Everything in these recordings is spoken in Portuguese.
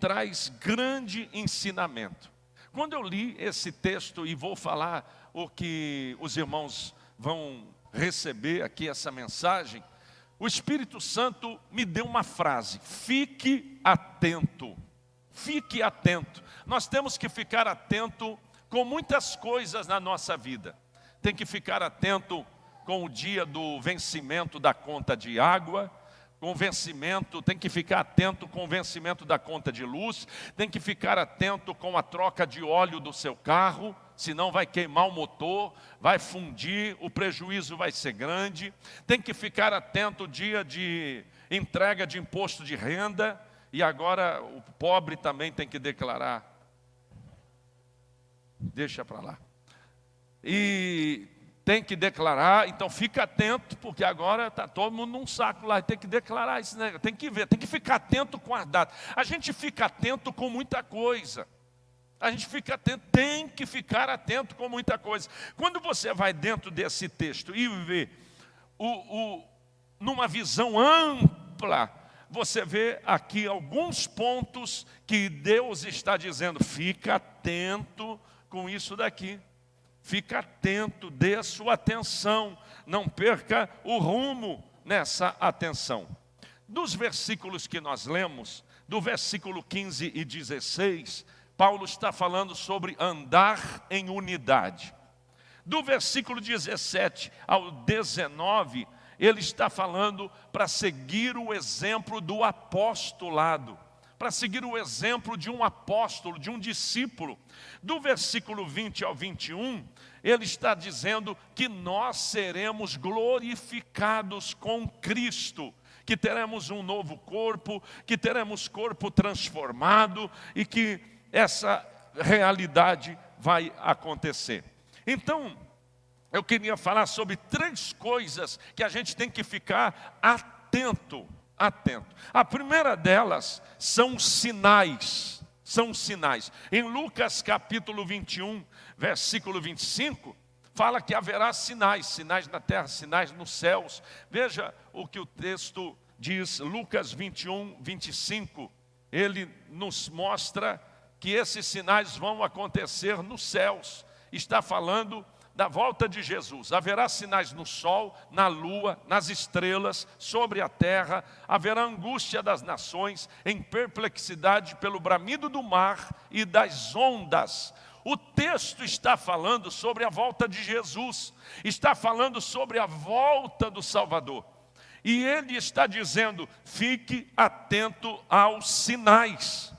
traz grande ensinamento. Quando eu li esse texto, e vou falar o que os irmãos vão receber aqui, essa mensagem, o Espírito Santo me deu uma frase: fique atento. Fique atento. Nós temos que ficar atento com muitas coisas na nossa vida. Tem que ficar atento com o dia do vencimento da conta de água, com o vencimento, tem que ficar atento com o vencimento da conta de luz, tem que ficar atento com a troca de óleo do seu carro, senão vai queimar o motor, vai fundir, o prejuízo vai ser grande. Tem que ficar atento dia de entrega de imposto de renda, e agora o pobre também tem que declarar. Deixa para lá. E tem que declarar, então fica atento, porque agora está todo mundo num saco lá, tem que declarar isso, né? Tem que ver, tem que ficar atento com as datas. A gente fica atento com muita coisa. A gente fica atento, tem que ficar atento com muita coisa. Quando você vai dentro desse texto e vê numa visão ampla, você vê aqui alguns pontos que Deus está dizendo: fica atento com isso daqui. Fica atento, dê a sua atenção, não perca o rumo nessa atenção. Dos versículos que nós lemos, do versículo 15 e 16, Paulo está falando sobre andar em unidade. Do versículo 17 ao 19, ele está falando para seguir o exemplo do apostolado, para seguir o exemplo de um apóstolo, de um discípulo. Do versículo 20 ao 21, ele está dizendo que nós seremos glorificados com Cristo, que teremos um novo corpo, que teremos corpo transformado e que essa realidade vai acontecer. Então, eu queria falar sobre 3 coisas que a gente tem que ficar atento. A primeira delas são sinais. Em Lucas capítulo 21, versículo 25, fala que haverá sinais na terra, sinais nos céus. Veja o que o texto diz, Lucas 21, 25. Ele nos mostra que esses sinais vão acontecer nos céus. Está falando da volta de Jesus. Haverá sinais no sol, na lua, nas estrelas, sobre a terra. Haverá angústia das nações, em perplexidade pelo bramido do mar e das ondas. O texto está falando sobre a volta de Jesus, está falando sobre a volta do Salvador. E ele está dizendo: fique atento aos sinais,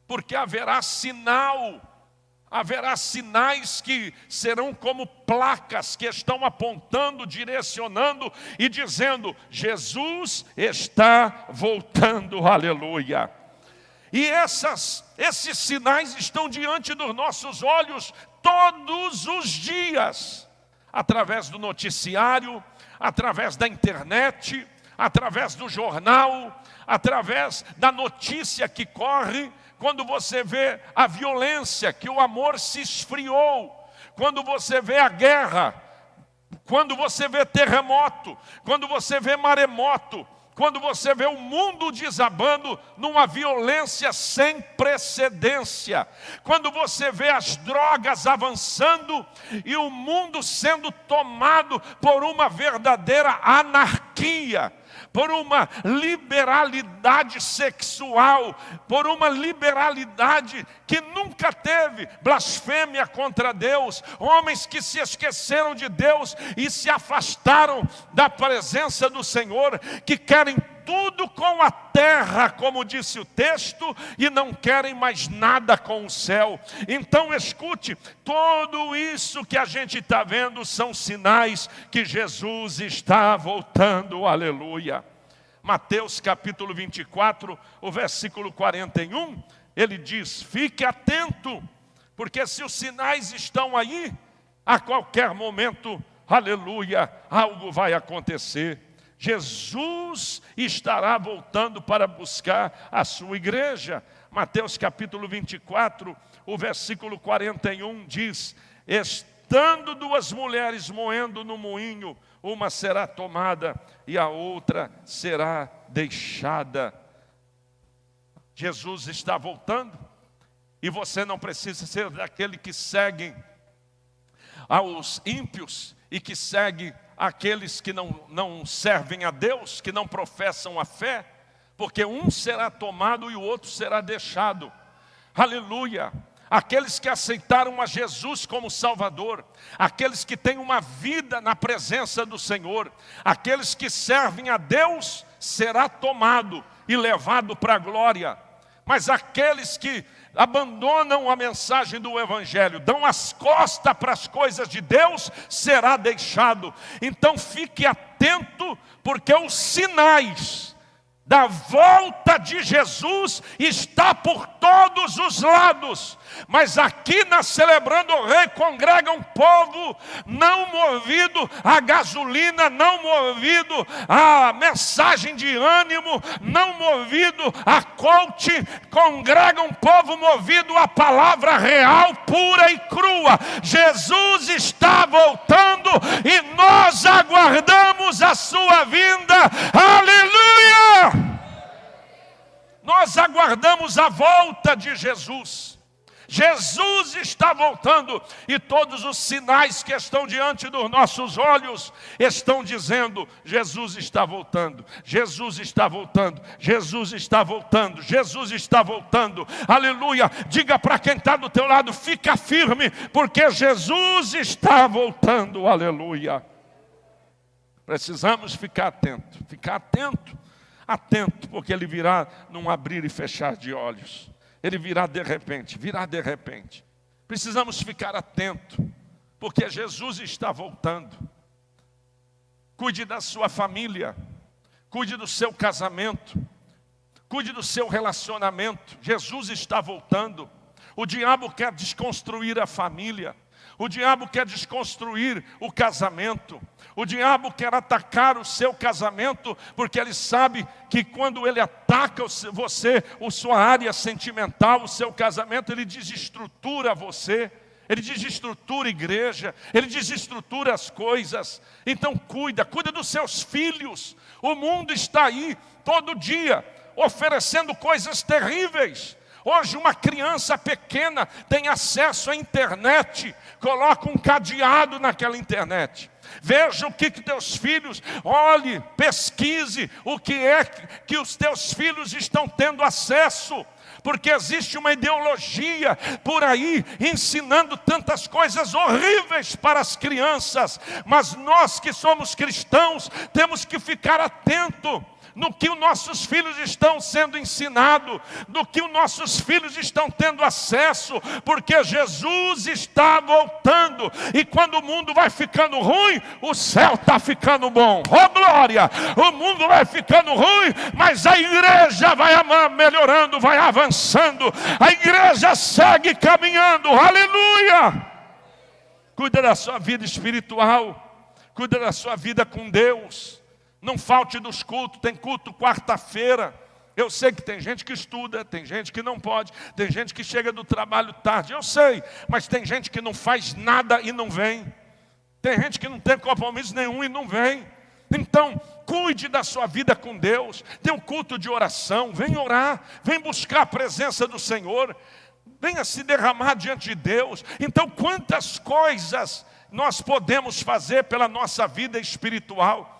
porque haverá sinal. Haverá sinais que serão como placas que estão apontando, direcionando e dizendo: Jesus está voltando, aleluia. E esses sinais estão diante dos nossos olhos todos os dias, através do noticiário, através da internet, através do jornal, através da notícia que corre. Quando você vê a violência, que o amor se esfriou, quando você vê a guerra, quando você vê terremoto, quando você vê maremoto, quando você vê o mundo desabando numa violência sem precedência, quando você vê as drogas avançando e o mundo sendo tomado por uma verdadeira anarquia, por uma liberalidade sexual, por uma liberalidade que nunca teve, blasfêmia contra Deus, homens que se esqueceram de Deus e se afastaram da presença do Senhor, que querem tudo com a terra, como disse o texto, e não querem mais nada com o céu. Então escute, tudo isso que a gente está vendo são sinais que Jesus está voltando, aleluia. Mateus capítulo 24, o versículo 41, ele diz: fique atento, porque se os sinais estão aí, a qualquer momento, aleluia, algo vai acontecer. Jesus estará voltando para buscar a sua igreja. Mateus capítulo 24, o versículo 41 diz: estando 2 mulheres moendo no moinho, uma será tomada e a outra será deixada. Jesus está voltando. E você não precisa ser daquele que segue aos ímpios e que segue aqueles que não servem a Deus, que não professam a fé, porque um será tomado e o outro será deixado. Aleluia! Aqueles que aceitaram a Jesus como Salvador, aqueles que têm uma vida na presença do Senhor, aqueles que servem a Deus, será tomado e levado para a glória. Mas aqueles que abandonam a mensagem do Evangelho, dão as costas para as coisas de Deus, será deixado. Então fique atento, porque os sinais da volta de Jesus está por todos os lados. Mas aqui na Celebrando o Rei congrega um povo não movido a gasolina, não movido a mensagem de ânimo, não movido a coach. Congrega um povo movido a palavra real, pura e crua. Jesus está voltando e nós aguardamos a sua vinda. Aleluia! Nós aguardamos a volta de Jesus. Jesus está voltando e todos os sinais que estão diante dos nossos olhos estão dizendo: Jesus está voltando, Jesus está voltando, Jesus está voltando, Jesus está voltando. Aleluia! Diga para quem está do teu lado: fica firme, porque Jesus está voltando. Aleluia! Precisamos ficar atento, atento, porque Ele virá num abrir e fechar de olhos. Ele virá de repente, Precisamos ficar atentos, porque Jesus está voltando. Cuide da sua família, cuide do seu casamento, cuide do seu relacionamento. Jesus está voltando. O diabo quer desconstruir a família. O diabo quer desconstruir o casamento. O diabo quer atacar o seu casamento, porque ele sabe que quando ele ataca você, a sua área sentimental, o seu casamento, ele desestrutura você. Ele desestrutura a igreja, ele desestrutura as coisas. Então cuida dos seus filhos. O mundo está aí todo dia oferecendo coisas terríveis. Hoje uma criança pequena tem acesso à internet, coloca um cadeado naquela internet. Veja o que teus filhos, olhe, pesquise o que é que os teus filhos estão tendo acesso. Porque existe uma ideologia por aí ensinando tantas coisas horríveis para as crianças. Mas nós que somos cristãos temos que ficar atentos no que os nossos filhos estão sendo ensinados, no que os nossos filhos estão tendo acesso, porque Jesus está voltando, e quando o mundo vai ficando ruim, o céu está ficando bom. Oh glória! O mundo vai ficando ruim, mas a igreja vai melhorando, vai avançando, a igreja segue caminhando. Aleluia! Cuida da sua vida espiritual, cuida da sua vida com Deus. Não falte dos cultos, tem culto quarta-feira. Eu sei que tem gente que estuda, tem gente que não pode, tem gente que chega do trabalho tarde, eu sei, mas tem gente que não faz nada e não vem. Tem gente que não tem compromisso nenhum e não vem. Então, cuide da sua vida com Deus. Tem um culto de oração, vem orar, vem buscar a presença do Senhor, venha se derramar diante de Deus. Então, quantas coisas nós podemos fazer pela nossa vida espiritual.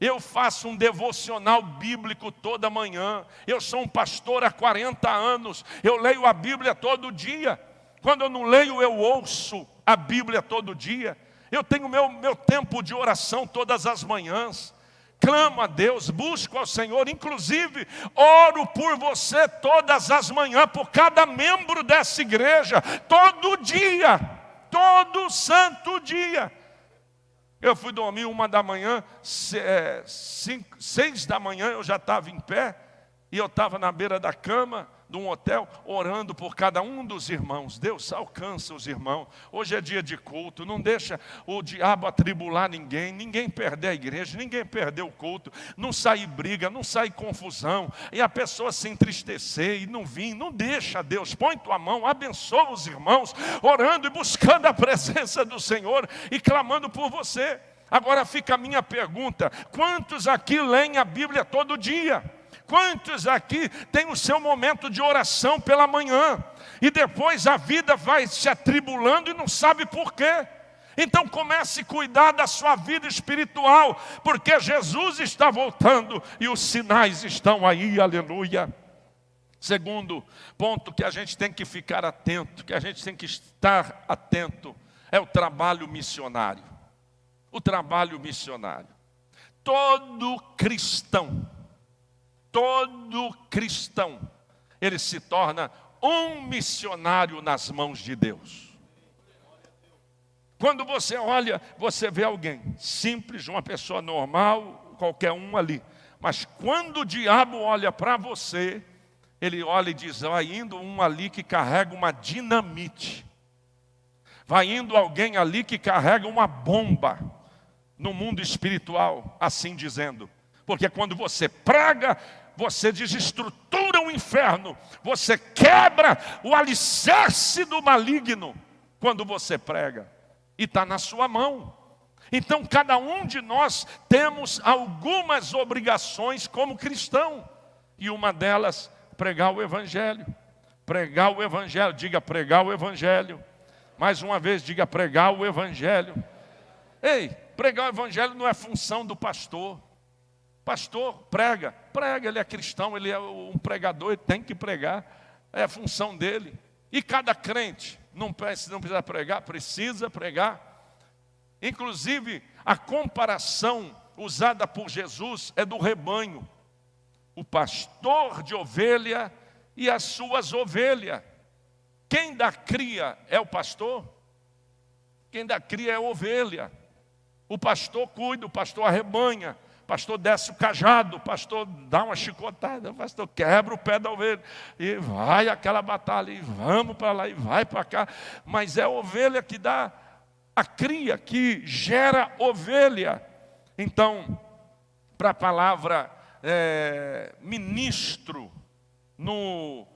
Eu faço um devocional bíblico toda manhã. Eu sou um pastor há 40 anos. Eu leio a Bíblia todo dia. Quando eu não leio, eu ouço a Bíblia todo dia. Eu tenho meu tempo de oração todas as manhãs. Clamo a Deus, busco ao Senhor. Inclusive, oro por você todas as manhãs, por cada membro dessa igreja. Todo dia, todo santo dia. Eu fui dormir 1 da manhã, 6 da manhã eu já estava em pé, e eu estava na beira da cama de um hotel, orando por cada um dos irmãos. Deus alcança os irmãos. Hoje é dia de culto, não deixa o diabo atribular ninguém perder a igreja, ninguém perder o culto, não sair briga, não sair confusão, e a pessoa se entristecer e não vir. Não deixa, Deus, põe tua mão, abençoa os irmãos, orando e buscando a presença do Senhor e clamando por você. Agora fica a minha pergunta: quantos aqui leem a Bíblia todo dia? Quantos aqui têm o seu momento de oração pela manhã e depois a vida vai se atribulando e não sabe por quê? Então comece a cuidar da sua vida espiritual, porque Jesus está voltando e os sinais estão aí, aleluia. Segundo ponto que a gente tem que ficar atento, que a gente tem que estar atento, é o trabalho missionário. O trabalho missionário. Todo cristão, ele se torna um missionário nas mãos de Deus. Quando você olha, você vê alguém simples, uma pessoa normal, qualquer um ali. Mas quando o diabo olha para você, ele olha e diz, vai indo um ali que carrega uma dinamite. Vai indo alguém ali que carrega uma bomba no mundo espiritual, assim dizendo. Porque quando você prega, você desestrutura o inferno. Você quebra o alicerce do maligno quando você prega. E está na sua mão. Então cada um de nós temos algumas obrigações como cristão. E uma delas, pregar o Evangelho. Pregar o Evangelho, diga pregar o Evangelho. Mais uma vez, diga pregar o Evangelho. Ei, pregar o Evangelho não é função do pastor. Pastor, prega, ele é cristão, ele é um pregador, ele tem que pregar. É a função dele. E cada crente, não precisa pregar, precisa pregar. Inclusive, a comparação usada por Jesus é do rebanho. O pastor de ovelha e as suas ovelhas. Quem dá cria é o pastor. Quem dá cria é a ovelha. O pastor cuida, o pastor arrebanha. O pastor desce o cajado, o pastor dá uma chicotada, o pastor quebra o pé da ovelha. E vai aquela batalha, e vamos para lá, e vai para cá. Mas é a ovelha que dá a cria, que gera ovelha. Então, para a palavra ministro, no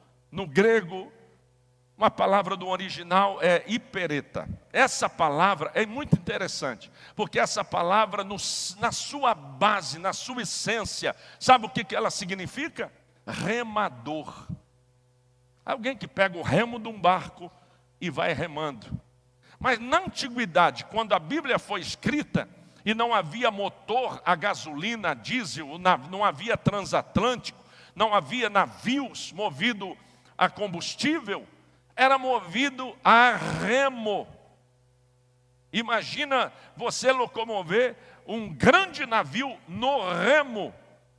grego, uma palavra do original é hipereta. Essa palavra é muito interessante, porque essa palavra, na sua base, na sua essência, sabe o que ela significa? Remador. Alguém que pega o remo de um barco e vai remando. Mas na antiguidade, quando a Bíblia foi escrita, e não havia motor a gasolina, a diesel, não havia transatlântico, não havia navios movidos a combustível, era movido a remo. Imagina você locomover um grande navio no remo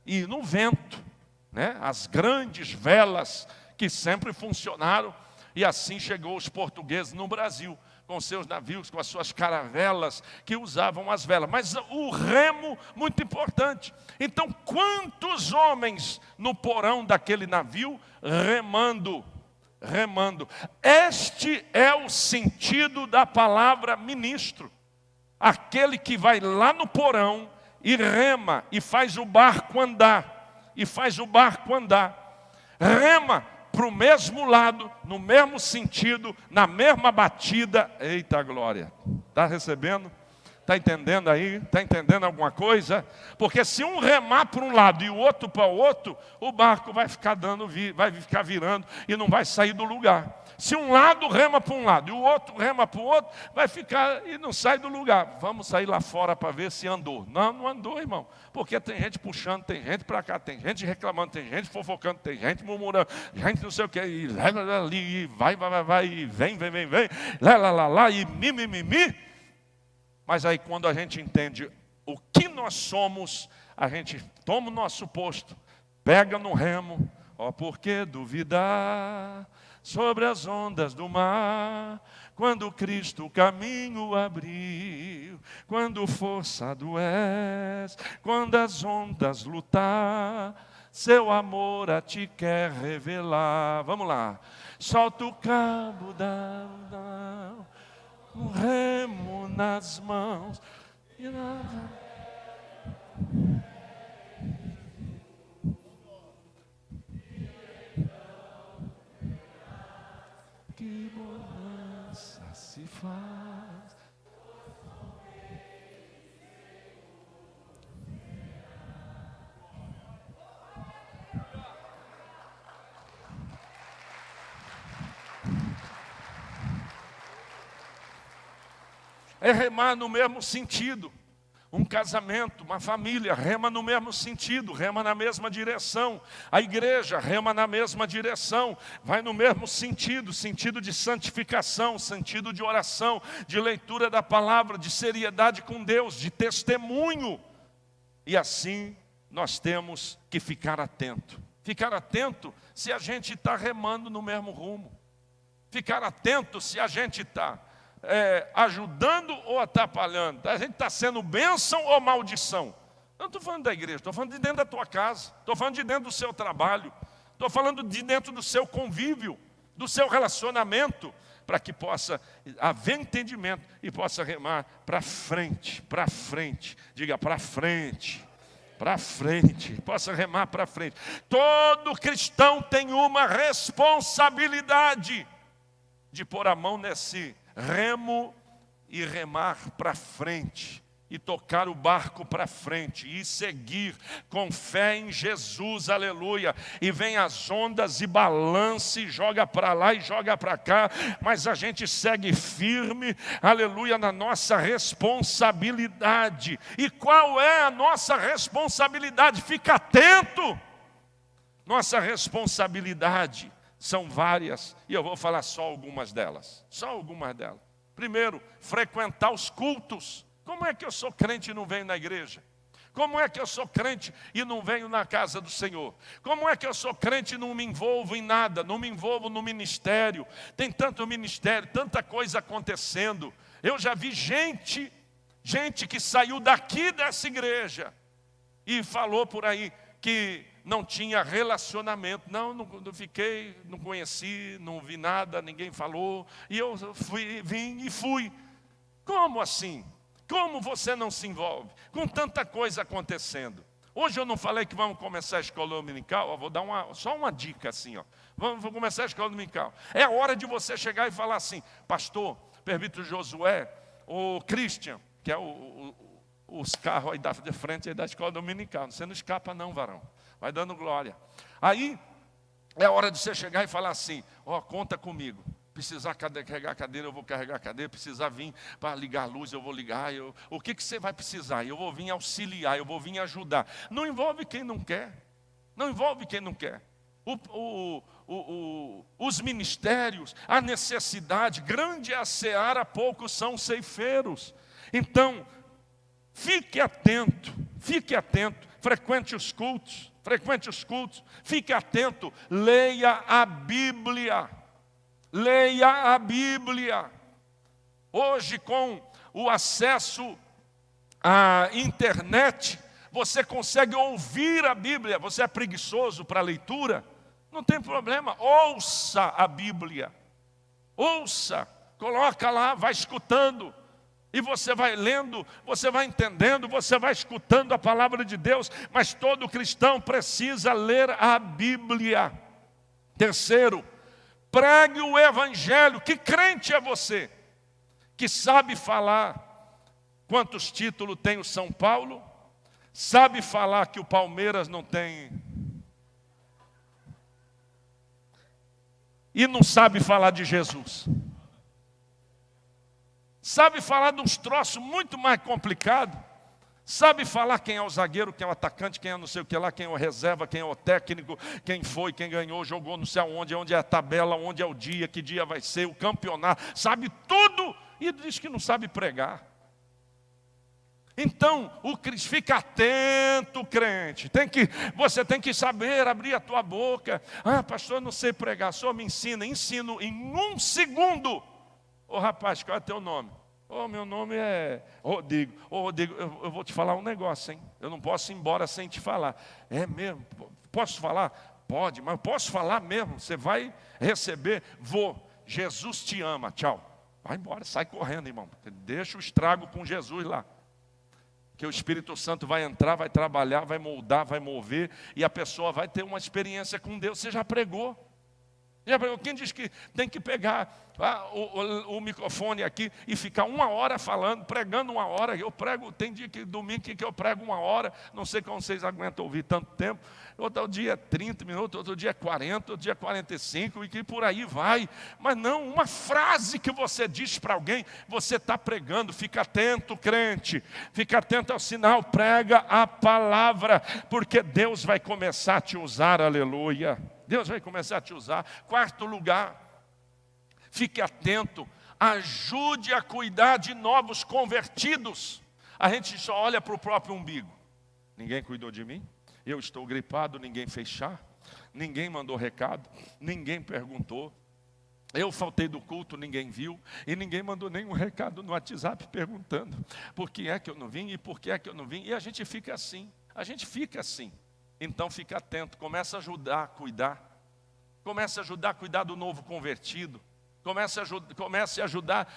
e no vento, né? As grandes velas que sempre funcionaram, e assim chegou os portugueses no Brasil, com seus navios, com as suas caravelas, que usavam as velas. Mas o remo, muito importante. Então, quantos homens no porão daquele navio remando? Este é o sentido da palavra ministro. Aquele que vai lá no porão e rema, e faz o barco andar. Rema para o mesmo lado, no mesmo sentido, na mesma batida. Eita glória! Está recebendo? Está entendendo aí? Está entendendo alguma coisa? Porque se um remar para um lado e o outro para o outro, o barco vai ficar virando e não vai sair do lugar. Se um lado rema para um lado e o outro rema para o outro, vai ficar e não sai do lugar. Vamos sair lá fora para ver se andou. Não andou, irmão. Porque tem gente puxando, tem gente para cá, tem gente reclamando, tem gente fofocando, tem gente murmurando, gente não sei o que, e ali, e vai, e vem, lá, e mi. Mas aí quando a gente entende o que nós somos, a gente toma o nosso posto, pega no remo, por que duvidar sobre as ondas do mar, quando Cristo o caminho abriu, quando força adoece, quando as ondas lutar, seu amor a ti quer revelar. Vamos lá. Solta o cabo um remo nas mãos. Que bonança se faz. é remar no mesmo sentido. Um casamento, uma família, rema no mesmo sentido, rema na mesma direção. A igreja rema na mesma direção, vai no mesmo sentido, sentido de santificação, sentido de oração, de leitura da palavra, de seriedade com Deus, de testemunho. E assim nós temos que ficar atento. Ficar atento se a gente está remando no mesmo rumo. Ficar atento se a gente está ajudando ou atrapalhando. A gente está sendo bênção ou maldição. Eu não estou falando da igreja, estou falando de dentro da tua casa, estou falando de dentro do seu trabalho, estou falando de dentro do seu convívio, do seu relacionamento, para que possa haver entendimento e possa remar para frente, para frente. Diga para frente. Para frente, possa remar para frente. Todo cristão tem uma responsabilidade de pôr a mão nesse remo e remar para frente, e tocar o barco para frente, e seguir com fé em Jesus, aleluia. E vem as ondas e balance, joga para lá e joga para cá, mas a gente segue firme, aleluia, na nossa responsabilidade. E qual é a nossa responsabilidade? Fica atento. Nossa responsabilidade são várias, e eu vou falar só algumas delas. Só algumas delas. Primeiro, frequentar os cultos. Como é que eu sou crente e não venho na igreja? Como é que eu sou crente e não venho na casa do Senhor? Como é que eu sou crente e não me envolvo em nada? Não me envolvo no ministério. Tem tanto ministério, tanta coisa acontecendo. Eu já vi gente que saiu daqui dessa igreja e falou por aí que não tinha relacionamento. Não fiquei, não conheci, não vi nada, ninguém falou. E eu vim e fui. Como assim? Como você não se envolve com tanta coisa acontecendo? Hoje eu não falei que vamos começar a escola dominical. Eu vou dar só uma dica assim. Vamos começar a escola dominical. É a hora de você chegar e falar assim: pastor, presbítero Josué, o Christian, que é os carros aí da frente aí da escola dominical. Você não escapa não, varão. Vai dando glória. Aí é a hora de você chegar e falar assim: conta comigo. Precisar carregar a cadeira, eu vou carregar a cadeira. Precisar vir para ligar a luz, eu vou ligar. O que você vai precisar? Eu vou vir auxiliar, eu vou vir ajudar. Não envolve quem não quer. Não envolve quem não quer. Os ministérios, a necessidade, grande é a seara, poucos são ceifeiros. Então, fique atento, frequente os cultos, fique atento, leia a Bíblia. Leia a Bíblia. Hoje, com o acesso à internet, você consegue ouvir a Bíblia. Você é preguiçoso para a leitura? Não tem problema, ouça a Bíblia. Ouça, coloca lá, vai escutando. E você vai lendo, você vai entendendo, você vai escutando a palavra de Deus. Mas todo cristão precisa ler a Bíblia. Terceiro, pregue o evangelho. Que crente é você que sabe falar quantos títulos tem o São Paulo? Sabe falar que o Palmeiras não tem? E não sabe falar de Jesus? Sabe falar de uns troços muito mais complicados? Sabe falar quem é o zagueiro, quem é o atacante, quem é não sei o que lá, quem é o reserva, quem é o técnico, quem foi, quem ganhou, jogou não sei aonde, onde é a tabela, onde é o dia, que dia vai ser, o campeonato. Sabe tudo e diz que não sabe pregar. Então, fica atento, crente. Você tem que saber abrir a tua boca. Pastor, eu não sei pregar, só me ensina. Ensino em 1 segundo. Rapaz, qual é o teu nome? Meu nome é Rodrigo. Rodrigo, eu vou te falar um negócio, hein? Eu não posso ir embora sem te falar. É mesmo? Posso falar? Pode, mas eu posso falar mesmo. Você vai receber. Vou. Jesus te ama. Tchau. Vai embora, sai correndo, irmão. Deixa o estrago com Jesus lá. Que o Espírito Santo vai entrar, vai trabalhar, vai moldar, vai mover. E a pessoa vai ter uma experiência com Deus. Você já pregou. Quem diz que tem que pegar o microfone aqui e ficar 1 hora falando, pregando 1 hora? Eu prego, tem dia que domingo que eu prego 1 hora, não sei como vocês aguentam ouvir tanto tempo. Outro dia 30 minutos, outro dia 40, outro dia 45 e que por aí vai. Mas não, uma frase que você diz para alguém, você está pregando. Fica atento, crente, fica atento ao sinal, prega a palavra, porque Deus vai começar a te usar, aleluia. Deus vai começar a te usar. 4º lugar, fique atento, ajude a cuidar de novos convertidos. A gente só olha para o próprio umbigo. Ninguém cuidou de mim, eu estou gripado, ninguém fez chá, ninguém mandou recado, ninguém perguntou. Eu faltei do culto, ninguém viu, e ninguém mandou nenhum recado no WhatsApp perguntando por que é que eu não vim e por que é que eu não vim. E a gente fica assim. Então fica atento, começa a ajudar a cuidar. Comece a ajudar a cuidar do novo convertido. Comece a ajudar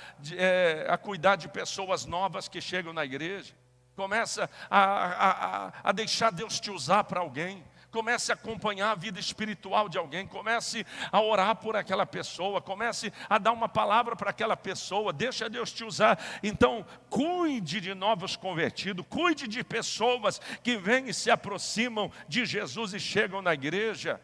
a cuidar de pessoas novas que chegam na igreja. Começa a deixar Deus te usar para alguém. Comece a acompanhar a vida espiritual de alguém. Comece a orar por aquela pessoa. Comece a dar uma palavra para aquela pessoa. Deixa Deus te usar. Então, cuide de novos convertidos. Cuide de pessoas que vêm e se aproximam de Jesus e chegam na igreja.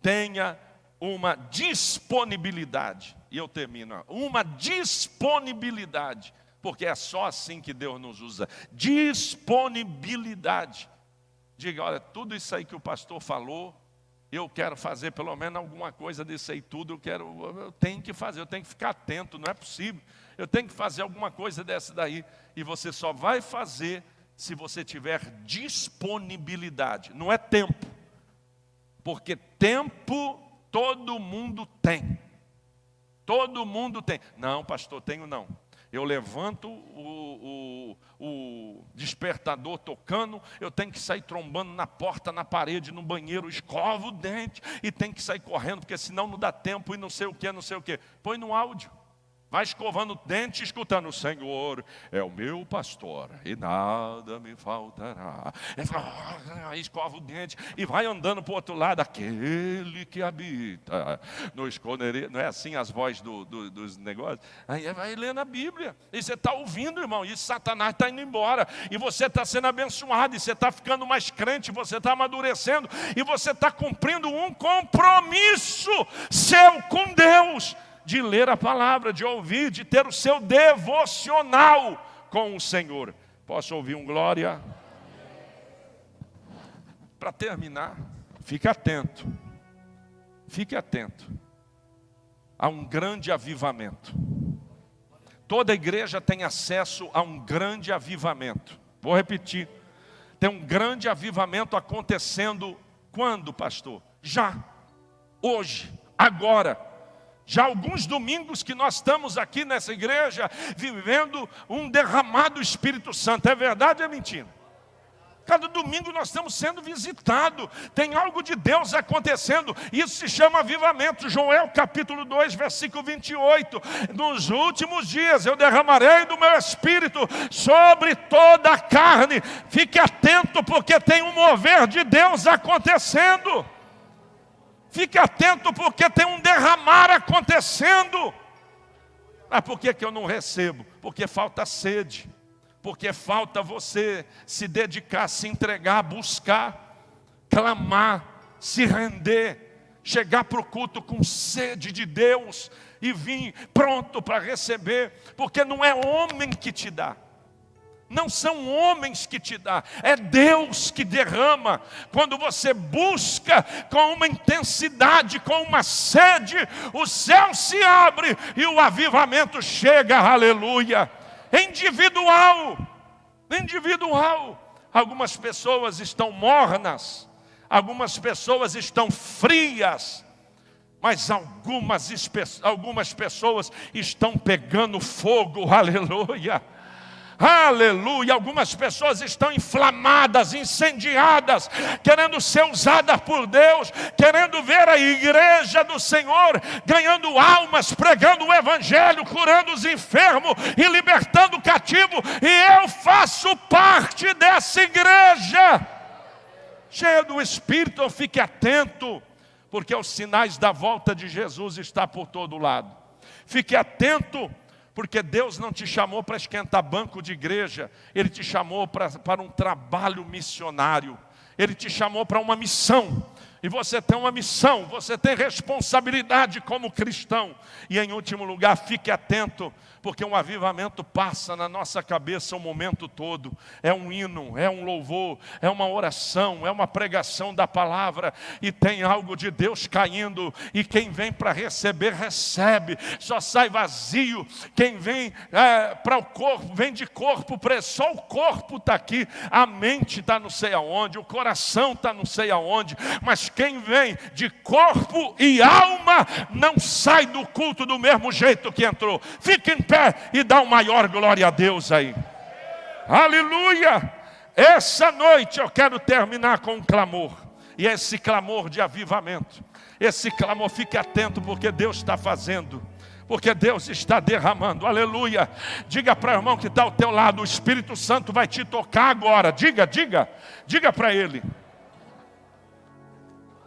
Tenha uma disponibilidade. E eu termino. Uma disponibilidade. Porque é só assim que Deus nos usa. Disponibilidade. Diga, olha, tudo isso aí que o pastor falou, eu quero fazer pelo menos alguma coisa disso aí tudo, eu tenho que fazer, eu tenho que ficar atento, não é possível. Eu tenho que fazer alguma coisa dessa daí. E você só vai fazer se você tiver disponibilidade. Não é tempo. Porque tempo todo mundo tem. Todo mundo tem. Não, pastor, tenho não. Eu levanto o despertador tocando, eu tenho que sair trombando na porta, na parede, no banheiro, escovo o dente e tenho que sair correndo, porque senão não dá tempo e não sei o que, não sei o que. Põe no áudio. Vai escovando o dente, escutando: o Senhor é o meu pastor e nada me faltará. Aí escova o dente e vai andando para o outro lado. Aquele que habita no esconderijo. Não é assim as vozes dos negócios? Aí vai lendo a Bíblia. E você está ouvindo, irmão. E Satanás está indo embora. E você está sendo abençoado. E você está ficando mais crente. Você está amadurecendo. E você está cumprindo um compromisso seu com Deus. De ler a palavra, de ouvir, de ter o seu devocional com o Senhor. Posso ouvir um glória? Para terminar, fique atento. Fique atento. Há um grande avivamento. Toda igreja tem acesso a um grande avivamento. Vou repetir. Tem um grande avivamento acontecendo quando, pastor? Já. Hoje. Agora. Já há alguns domingos que nós estamos aqui nessa igreja vivendo um derramado Espírito Santo. É verdade ou é mentira? Cada domingo nós estamos sendo visitados. Tem algo de Deus acontecendo. Isso se chama avivamento. Joel capítulo 2, versículo 28. Nos últimos dias eu derramarei do meu Espírito sobre toda a carne. Fique atento, porque tem um mover de Deus acontecendo. Fique atento, porque tem um derramar acontecendo. Mas por que eu não recebo? Porque falta sede. Porque falta você se dedicar, se entregar, buscar, clamar, se render, chegar para o culto com sede de Deus e vir pronto para receber. Porque não é homem que te dá. Não são homens que te dão, é Deus que derrama. Quando você busca com uma intensidade, com uma sede, o céu se abre e o avivamento chega, aleluia. Individual. Algumas pessoas estão mornas, algumas pessoas estão frias, mas algumas pessoas estão pegando fogo, aleluia. Aleluia, algumas pessoas estão inflamadas, incendiadas, querendo ser usadas por Deus, querendo ver a igreja do Senhor ganhando almas, pregando o evangelho, curando os enfermos e libertando o cativo. E eu faço parte dessa igreja, cheia do Espírito. Fique atento, porque os sinais da volta de Jesus estão por todo lado. Fique atento, porque Deus não te chamou para esquentar banco de igreja, Ele te chamou para um trabalho missionário, Ele te chamou para uma missão. E você tem uma missão, você tem responsabilidade como cristão. E em último lugar, fique atento, porque um avivamento passa na nossa cabeça o momento todo. É um hino, é um louvor, é uma oração, é uma pregação da palavra. E tem algo de Deus caindo. E quem vem para receber, recebe. Só sai vazio. Quem vem para o corpo, vem de corpo preso. Só o corpo está aqui. A mente está não sei aonde, o coração está não sei aonde. Mas quem vem de corpo e alma não sai do culto do mesmo jeito que entrou. Fique em pé e dá uma maior glória a Deus aí. Aleluia! Essa noite eu quero terminar com um clamor. E esse clamor de avivamento. Esse clamor, fique atento, porque Deus está fazendo. Porque Deus está derramando, aleluia. Diga para o irmão que está ao teu lado, o Espírito Santo vai te tocar agora. Diga para ele.